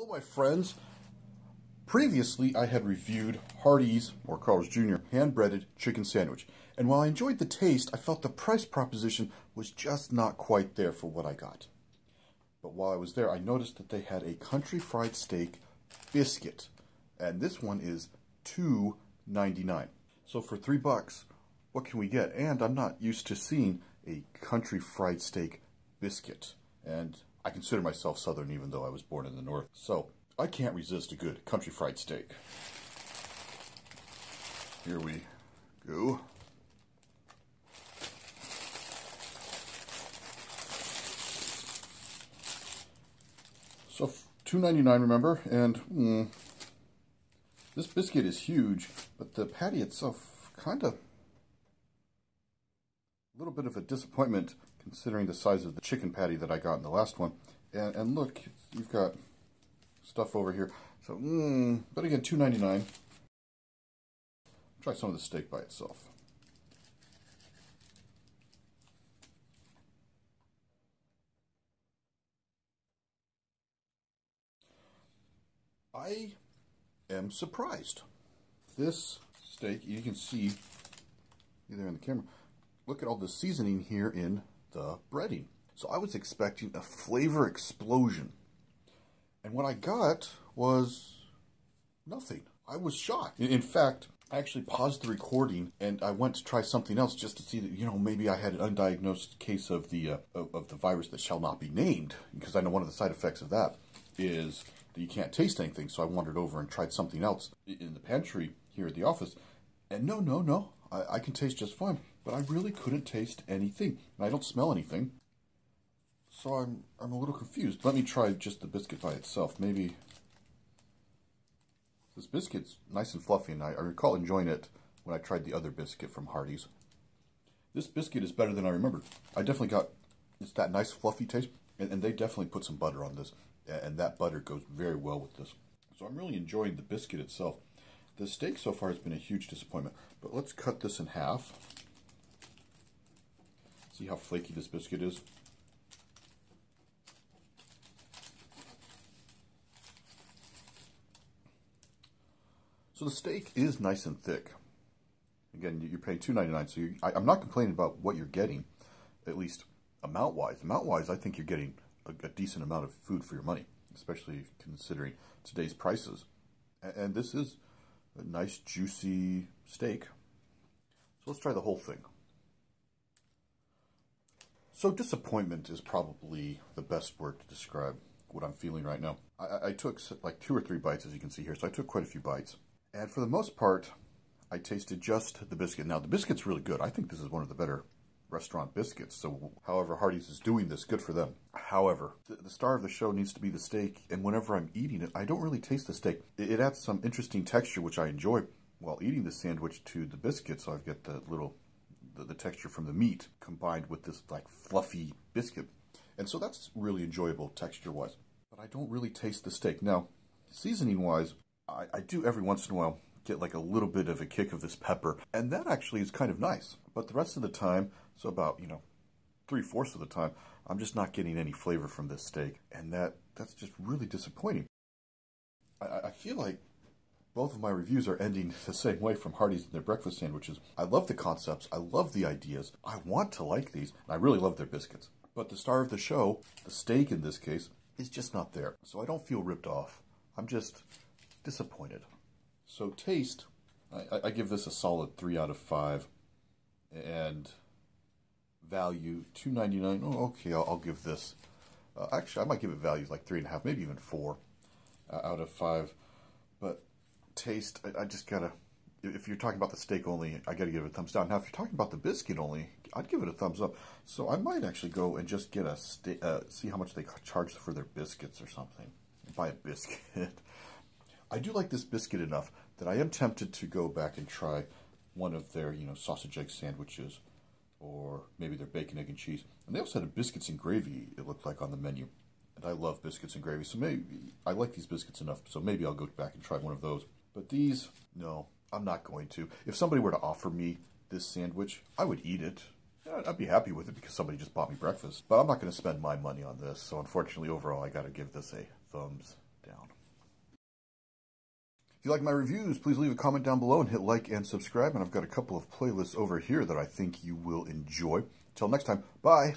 Hello, my friends. Previously, I had reviewed Hardee's, or Carl's Jr., hand-breaded chicken sandwich. And while I enjoyed the taste, I felt the price proposition was just not quite there for what I got. But while I was there, I noticed that they had a country fried steak biscuit. And this one is $2.99. So for $3, what can we get? And I'm not used to seeing a country fried steak biscuit. And I consider myself Southern even though I was born in the North. So I can't resist a good country fried steak. Here we go. So $2.99, remember? And this biscuit is huge, but the patty itself kind of a little bit of a disappointment considering the size of the chicken patty that I got in the last one. And look, you've got stuff over here. So, but again, $2.99. Try some of the steak by itself. I am surprised. This steak, you can see there in the camera, look at all the seasoning here in the breading. So I was expecting a flavor explosion. And what I got was nothing. I was shocked. In fact, I actually paused the recording and I went to try something else just to see that, maybe I had an undiagnosed case of the virus that shall not be named. Because I know one of the side effects of that is that you can't taste anything. So I wandered over and tried something else in the pantry here at the office. And no, I can taste just fine. But I really couldn't taste anything. And I don't smell anything. So I'm a little confused. Let me try just the biscuit by itself. Maybe this biscuit's nice and fluffy, and I recall enjoying it when I tried the other biscuit from Hardee's. This biscuit is better than I remembered. I definitely got, it's that nice fluffy taste, and they definitely put some butter on this, and that butter goes very well with this. So I'm really enjoying the biscuit itself. The steak so far has been a huge disappointment, but let's cut this in half. See how flaky this biscuit is? So the steak is nice and thick. Again, you're paying $2.99, so I'm not complaining about what you're getting, at least amount-wise. Amount-wise, I think you're getting a decent amount of food for your money, especially considering today's prices. And this is a nice, juicy steak. So let's try the whole thing. So disappointment is probably the best word to describe what I'm feeling right now. I took like 2 or 3 bites, as you can see here, so I took quite a few bites. And for the most part, I tasted just the biscuit. Now, the biscuit's really good. I think this is one of the better restaurant biscuits. So, however Hardee's is doing this, good for them. However, the star of the show needs to be the steak. And whenever I'm eating it, I don't really taste the steak. It adds some interesting texture, which I enjoy while eating the sandwich to the biscuit. So I've got the texture from the meat combined with this like fluffy biscuit. And so that's really enjoyable texture-wise. But I don't really taste the steak. Now, seasoning-wise, I do every once in a while get like a little bit of a kick of this pepper, and that actually is kind of nice. But the rest of the time, so about, 3/4 of the time, I'm just not getting any flavor from this steak, and that's just really disappointing. I feel like both of my reviews are ending the same way from Hardee's and their breakfast sandwiches. I love the concepts, I love the ideas, I want to like these, and I really love their biscuits. But the star of the show, the steak in this case, is just not there. So I don't feel ripped off. I'm just disappointed. So taste, I give this a solid 3 out of 5. And value, $2.99. Oh, okay, I'll give this. Actually, I might give it values like 3.5, maybe even 4 out of 5. But taste, I just gotta, if you're talking about the steak only, I gotta give it a thumbs down. Now, if you're talking about the biscuit only, I'd give it a thumbs up. So I might actually go and just get see how much they charge for their biscuits or something. Buy a biscuit. I do like this biscuit enough that I am tempted to go back and try one of their, sausage egg sandwiches, or maybe their bacon, egg, and cheese. And they also had a biscuits and gravy, it looked like, on the menu. And I love biscuits and gravy, so maybe I like these biscuits enough, so maybe I'll go back and try one of those. But these, no, I'm not going to. If somebody were to offer me this sandwich, I would eat it. I'd be happy with it because somebody just bought me breakfast. But I'm not going to spend my money on this, so unfortunately, overall, I got to give this a thumbs down. If you like my reviews, please leave a comment down below and hit like and subscribe. And I've got a couple of playlists over here that I think you will enjoy. Till next time, bye.